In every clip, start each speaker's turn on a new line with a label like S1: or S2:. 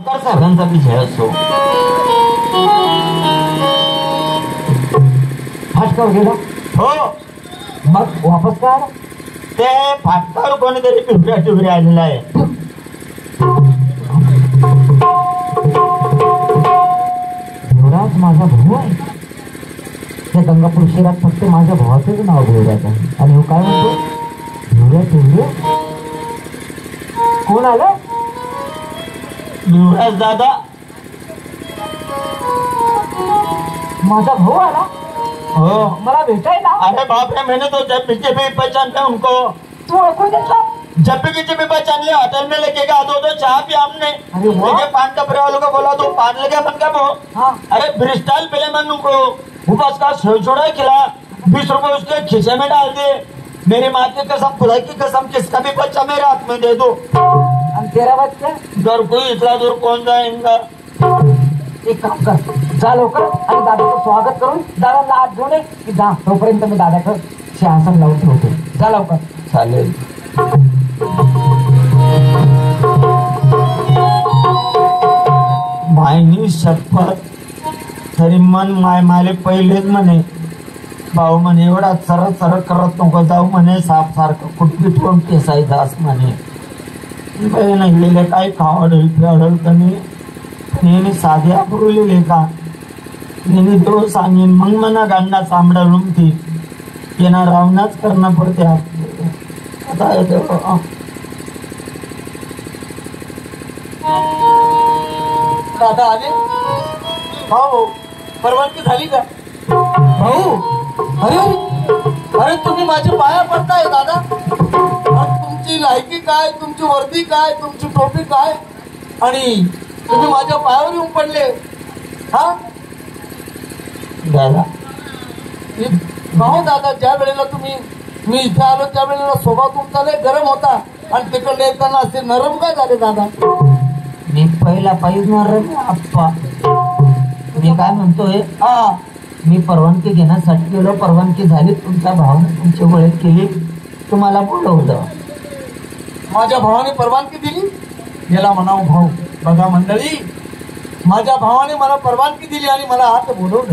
S1: साहेबांचा विजय असो. फाटकावर गेला
S2: हो.
S1: मग वापस काय आला?
S2: ते फाटकावर कोणीतरी पिंपऱ्या टिपऱ्या आलेला आहे.
S1: युवराज माझा भाऊ आहे. त्या गंगापूर शहरात फक्त माझ्या भावाचंच नाव युवराज आहे. आणि हो काय म्हणतो युवराज युवराज कोण आलं?
S2: युवराज दादा
S1: माझा भाऊ आला.
S2: हो.
S1: मला भेटायला.
S2: अरे बाप रे, मैंने तो जब पीछे भी पहचान था उनको.
S1: तू ओळखून घेतला?
S2: जब भी किसी भी पहचान लिया, होटल में लेके गया दो चाय पिया हमने.
S1: अरे वाह.
S2: लेके पान टपरे वालों को बोला तो पान लेके मन का वो.
S1: हाँ.
S2: अरे ब्रिस्टल पहले मन उनको ऊपर का छोड़ा खिला. 20 रुपए उसके खीसे में डाल दे. मेरी माँ की कसम, खुदा की कसम, किसका भी बच्चा मेरे हाथ में दे दो.
S1: आणि तेरा बच्चा
S2: घर कोई इतना दूर कौन जाएगा.
S1: एक काम कर, जा लवकर आणि दादाचं स्वागत करून दादाला हात घेऊन ये की जा. तोपर्यंत मी दादाचं सिंहासन लावून ठेवतो. जा लवकर.
S2: चालेल. मायनी शपथ, तरी मन मायमाले पहिलेच म्हणे भाऊ म्हणे एवढा सरळ सरळ करत नको जाऊ म्हणे. साप सारखं कुटपीटवून केसायचं असं म्हणे. नाही लिहिले काही खावडल पिवडल कमी नेहमी साधे पुरवलेले का नेहमी तो सांगेन मग मना गांडा चांबडा रुमती येणार रावणाच करणं पडते. आता
S3: दादा आले. भाऊ परवानगी झाली का? भाऊ अरे अरे तुम्ही माझ्या पाया पडताय दादा. तुमची लायकी काय, तुमची वर्दी काय, तुमची टोपी काय, आणि तुम्ही माझ्या पायावर येऊन पडले. हा
S2: दादा
S3: भाऊ दादा, ज्या वेळेला मी इथे आलो त्या वेळेला स्वभाव तुमचा लय गरम होता आणि तिकडे येताना असे नरम काय झाले दादा?
S1: मी पहिला पाहिजे आप्पा. मी काय म्हणतोय,
S3: हा
S1: मी परवानगी घेण्यासाठी गेलो. परवानगी झाली, तुमच्या भावाने तुमची ओळख केली, तुम्हाला बोलवलं.
S3: माझ्या भावाने परवानगी दिली. याला म्हणावं भाऊ. बघा मंडळी, माझ्या भावाने मला परवानगी दिली आणि मला आत बोलवलं.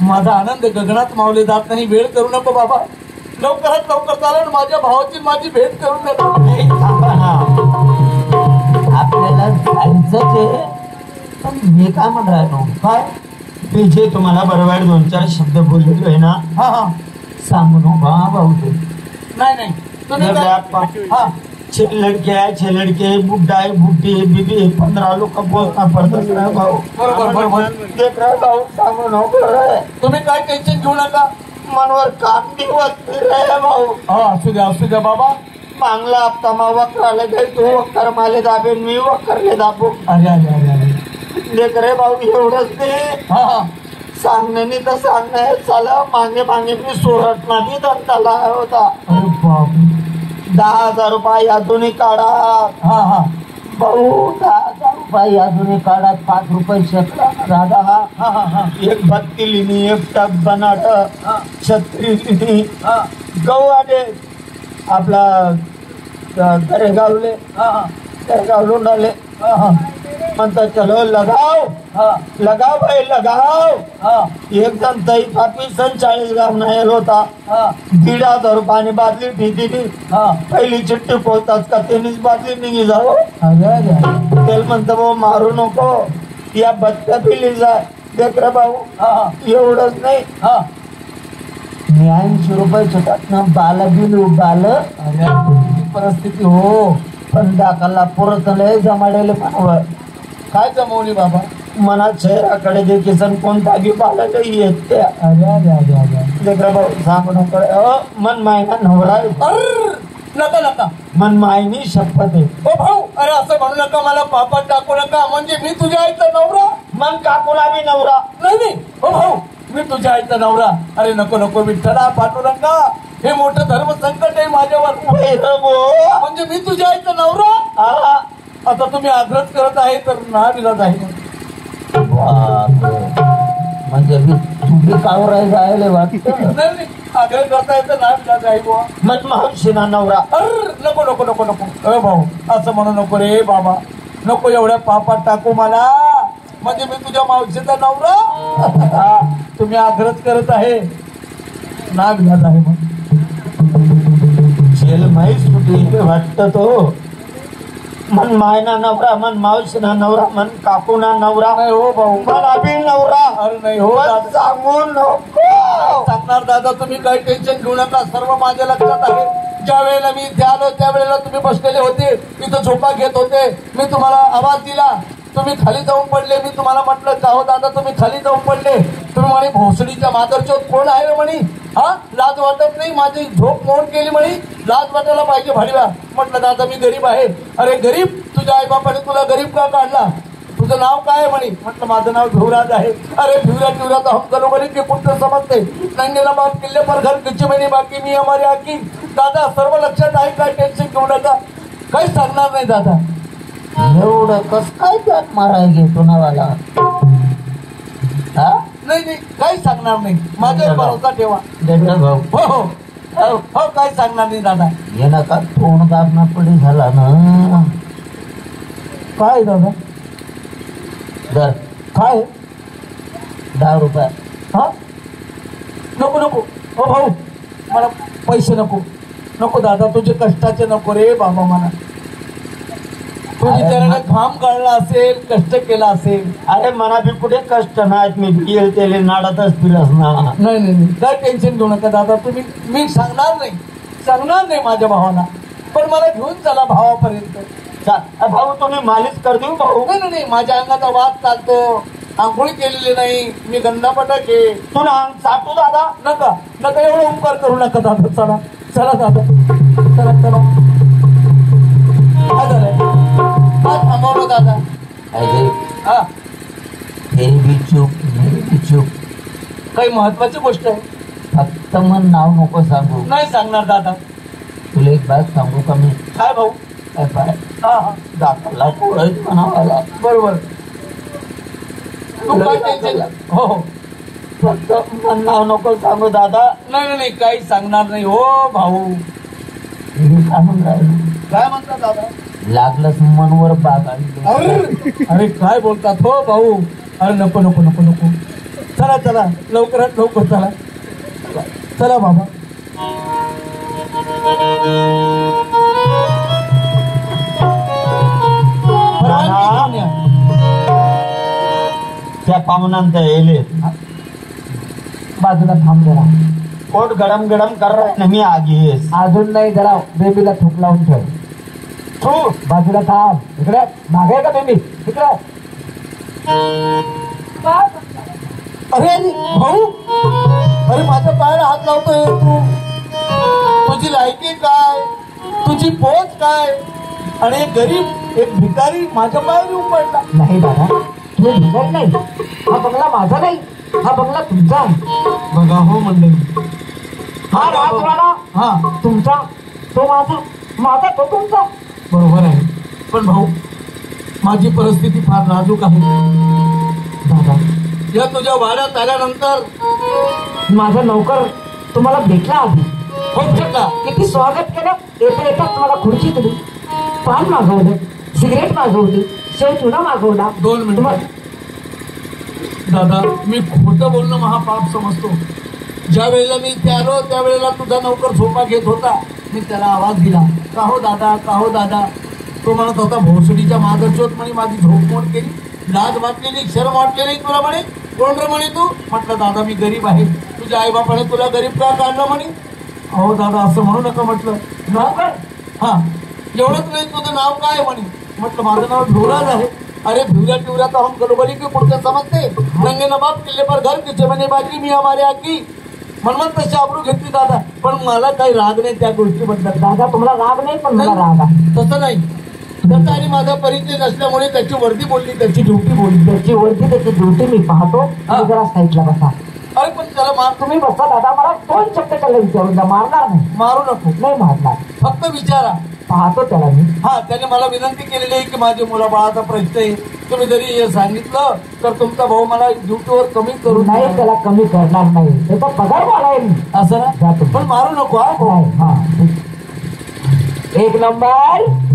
S3: माझा आनंद गगनात मावले जात नाही. वेळ करू नको बाबा, लवकरात लवकर चालेल माझ्या भावाची माझी भेट करून देतो.
S1: आपल्याला जायचं ते, पण मी काय म्हणून राहिलो
S3: काय
S2: पीछे तुम्हाला बरोबर 2-4 शब्द बोललेलो आहे ना.
S3: हा हा
S1: सांगू नको भाऊ. ते
S3: नाही नाही तुम्ही काय- हा
S2: छह लड़के है, 6 लड़के, बुढ़ा है, बूढ़ी है, बीबी है, 15 लोग का बोलना पड़ता है भाऊ.
S3: बरोबर बरोबर.
S2: देख रहा भाऊ, सांगू नको रे.
S3: तुम्ही काय टेन्शन घेऊ नका.
S2: मनवर काम दिवस फिर भाऊ.
S3: हा असू द्या बाबा.
S2: मागला हप्ता मा वक्राले गई, तू वक्कर माले दाबे, मी वक्करले दाबू.
S3: अरे अरे अरे अरे.
S2: देख रे भाऊ, एवढंच ते
S3: हा हा
S2: सांगण्याने तर सांगणे चाला. मागे मागे मी सोरटला बी दंताला होता.
S3: अरे बाप.
S2: 10,000 रुपये यातून काढा
S3: हा हा
S2: भाऊ.
S1: 10,000 रुपये अजून काढात. 5 रुपये शेकडा दादा.
S3: हा हा हा
S2: एक बत्ती लिहिणी, एक टब बनाट,
S3: हा.
S2: छत्री लिहिणी,
S3: हा
S2: गहू आले आपला गरेगावले,
S3: हा
S2: गरेगाव लोंडाले.
S3: हा
S2: म्हणतात चलो लगाव
S3: हा
S2: लगाव भाई लगाव.
S3: हा
S2: एक जण तई पापी 47 ग्राम नाही होता.
S3: हा
S2: 1,500 रुपयाने बादली ठेवली.
S3: हा.
S2: पहिली चिठ्ठी पोहताच का त्यांनीच बादली निघी जावं.
S3: अरे अरे अरे.
S2: तेल म्हणतं भाऊ मारू नको, या बत्त्या पिली जाय. देख रे भाऊ,
S3: हा हा
S2: एवढंच नाही,
S3: हा.
S1: मी 80 रुपये छटात ना बाल बिलू बाल.
S3: अरे किती परिस्थिती हो.
S1: पण दाखला पुरत लय जमाडेले मानव.
S3: काय जमवली बाबा?
S2: मनात शहराकडे जे किसन कोणता बी बाला येत त्या.
S3: अरे अरे अरे अरे.
S2: देख रे भाऊ, सांगू नको. मन मायना नवरा आहे.
S3: अरे नका नका.
S2: मन मायनी शपथ आहे.
S3: ओ भाऊ, अरे असं म्हणू नका. मला पापात टाकू नका. म्हणजे मी तुझ्या आईचा नवरा?
S2: मन काकूला बी नवरा.
S3: नाही नाही. ओ भाऊ, मी तुझ्या आईचा नवरा. अरे नको नको विठ्ठला, पांडुरंगा, हे मोठं धर्म संकट आहे माझ्यावर. म्हणजे मी तुझ्या आईचा नवरा?
S2: हा.
S3: आता तुम्ही आग्रह करत आहे तर ना विलाज आहे.
S1: म्हणजे तुम्ही कावर जायला वाटतं.
S3: नाही नाही, आग्रह करता येतं ना विलाज आहे बुवा.
S2: मन मावशीना नवरा.
S3: अरे नको नको नको नको. अरे भाऊ, असं म्हणू नको रे बाबा. नको एवढ्या पापात टाकू मला. म्हणजे मी तुझ्या मावशीचा नवरा. हा, तुम्ही आग्रह करत आहे, नाग जात आहे मग.
S2: जेल माहीत सुटी वाटत तो. मन मायना नवरा, मन मावशीना नवरा, मन काकूना नवरा.
S3: नाही हो भाऊ,
S2: मला बी नवरा.
S3: अरे नाही हो
S2: पण
S3: दादा.
S2: सांगू नको.
S3: सांगणार दादा, तुम्ही काही टेन्शन घेऊ नका. सर्व माझ्या लक्षात आहे. ज्या वेळेला मी इथे आलो त्यावेळेला तुम्ही बसलेले होते, इथं झोपा घेत होते. मी तुम्हाला आवाज दिला, तुम्ही खाली जाऊन पडले. मी तुम्हाला म्हटलं का हो दादा तुम्ही खाली जाऊन पडले. तुम्ही म्हणे भोसडीच्या मादरचोत कोण आहे म्हणे. हा, लाज वाटत नाही, माझी झोप मोड केली म्हणे. लाज वाटायला पाहिजे भाडीवा. म्हटलं दादा मी गरीब आहे. अरे गरीब, तुझ्या आईबापाने तुला गरीब का काढला. तुझं नाव काय म्हणे. म्हटलं माझं नाव भिवराज आहे. अरे भिवरा तो हम करो गरीब के कुठं समजते. नंगेला बाप किल्ले पर घर किच्चे महिने बाकी मी हमारी आकी. दादा सर्व लक्षात आहे, काय टेन्शन घेऊ नका. काही सांगणार नाही दादा.
S2: एवढं कस काय त्यात माराय घेतो नावाला. हा,
S3: नाही नाही, काही सांगणार नाही. माझ्यावर भरोसा ठेवा.
S2: दंड भाऊ.
S3: हो हो हो हो, काही सांगणार नाही दादा.
S2: ये नका तोंड दाबना पडी झाला ना.
S3: काय दादा,
S2: दर
S3: काय
S2: 10 रुपये.
S3: हा, नको नको. हो भाऊ, मला पैसे नको. नको दादा, तुझे कष्टाचे नको रे बाबा. मला तुझी त्याने घाम गाळला असेल, कष्ट केला असेल.
S2: अरे मना बी कुठे कष्ट नाहीत. मी गेल तेले नाडातच फिरस ना.
S3: नाही नाही नाही, काय टेन्शन घेऊ नका दादा. तुम्ही, मी सांगणार नाही माझ्या भावाला. पण मला घेऊन चला भावापर्यंत.
S2: भाऊ तुम्ही मालिश कर देऊ भाऊ.
S3: नाही नाही, माझ्या अंगाचा वाद चालतो. आंघोळी केलेली नाही मी, गंधापटक आहे.
S2: तुला अंग चाटू दादा.
S3: नका नका, एवढं उपकार करू नका दादा. चला चला दादा, चला चला. काय झालंय, काय थांबवलं दादा.
S2: अरे
S3: हा,
S2: हे बी चूक, हे बी चूक.
S3: काही महत्वाची गोष्ट आहे.
S2: फक्त मन नाव नको सांगू.
S3: नाही सांगणार दादा.
S2: तुला एक बात सांगू का मी.
S3: काय भाऊ.
S2: काय पाय
S3: हा हा,
S2: दाखवला पोळत म्हणावाला.
S3: बरोबर. तू काय टेन्शन. हो हो,
S2: फक्त मन नाव नको सांगू दादा.
S3: नाही नाही नाही, काही सांगणार नाही हो भाऊ.
S2: मी सांगून राहिलो.
S3: काय म्हणता दादा.
S2: लागलंच मनवर बाग आणली.
S3: अरे अरे, काय बोलतात हो भाऊ. अरे नको नको नको नको. चला चला, लवकरात लवकर चला. चला बाबा. परवानगी घेऊन या.
S2: त्या पाहुण्यांत येले
S1: बाजूला थांब जरा.
S2: पोट गरम गरम कर रहा है ना. मी आगी
S1: अजून नाही, जरा बेबीला थूक लावून ठेव.
S2: तू
S1: बाजूला थांब. इकडे मागे का बेबी, इकडे.
S3: अरे अरे भाऊ, अरे माझ्या पायाला हात लावतोय तू. तुझी लायकी काय, तुझी पोच काय. आणि एक गरीब, एक भिकारी माझ्या पायावर येऊन पडला.
S1: नाही दादा, तुम्ही भिकारी नाही. हा बंगला माझा नाही, हा बंगला तुमचा आहे.
S3: बघा हो मंडळी,
S1: हा राजवाडा
S3: हा
S1: तुमचा, तो माझा, माझा तो तुमचा.
S3: बरोबर आहे. पण भाऊ, माझी परिस्थिती फार नाजूक आहे.
S1: दादा,
S3: या तुझ्या वाड्यात आल्यानंतर
S1: माझा नौकर तुम्हाला भेटला आधी.
S3: हो का,
S1: किती स्वागत केलं. येता येता तुम्हाला खुर्ची दिली, पान मागवलं, सिगरेट मागवली, शेव चुना मागवला.
S3: 2 मिनिट दादा. मी खोटं बोलणं महापाप समजतो. ज्या वेळेला मी इथे आलो त्यावेळेला तुझा नौकर झोपा घेत होता. मी त्याला आवाज दिला, का हो दादा, का हो दादा. तो म्हणत होता भोसडीच्या मागचोत म्हणे माझी झोप मोड केली. लाज वाटलेली, शरम वाटलेली तुला म्हणे. कोण रे म्हणे तू. म्हटलं दादा मी गरीब आहे. तुझ्या आईबापाने तुला गरीब का काढलं म्हणे. अहो दादा असं म्हणू नका. म्हटलं नौकर, हा एवढंच नाही, तुझं नाव काय म्हणे. म्हटलं माझं नाव भिवराज आहे. अरे भिवऱ्या टिवऱ्या तो हम गडबडी की पुढचं समजते. नंगे नबाब किल्ले पर घर किचे म्हणे बाकी मी हमारे आकी. म्हणून तशी आबरू घेतली दादा. पण मला काही राग नाही त्या गोष्टीबद्दल.
S1: दादा तुम्हाला राग नाही, पण मला राग आहे.
S3: तसं नाही. त्याचा आणि माझा परिचय नसल्यामुळे त्याची वर्दी बोलली, त्याची ड्युटी बोलली.
S1: त्याची वरती त्याची ड्युटी मी पाहतो. तुम्ही जरा साईडला बसा.
S3: अरे पण त्याला मार,
S1: तुम्ही बसा दादा. मला 2 शब्द त्याला विचारून द्या. मारणार नाही.
S3: मारू नको,
S1: नाही मारणार.
S3: फक्त विचारा.
S1: पाहतो त्याला मी.
S3: हा, त्याने मला विनंती केलेली आहे की माझ्या मुलाबाळाचा प्रश्न आहे. तुम्ही जरी हे सांगितलं तर तुमचा भाऊ मला ड्युटीवर कमी करू
S1: नाही, त्याला कमी करणार नाही. त्याचा पगार वाढाय मी.
S3: असं ना.
S1: जातो.
S3: पण मारू नको हा.
S1: नाही, हा. 1 नंबर.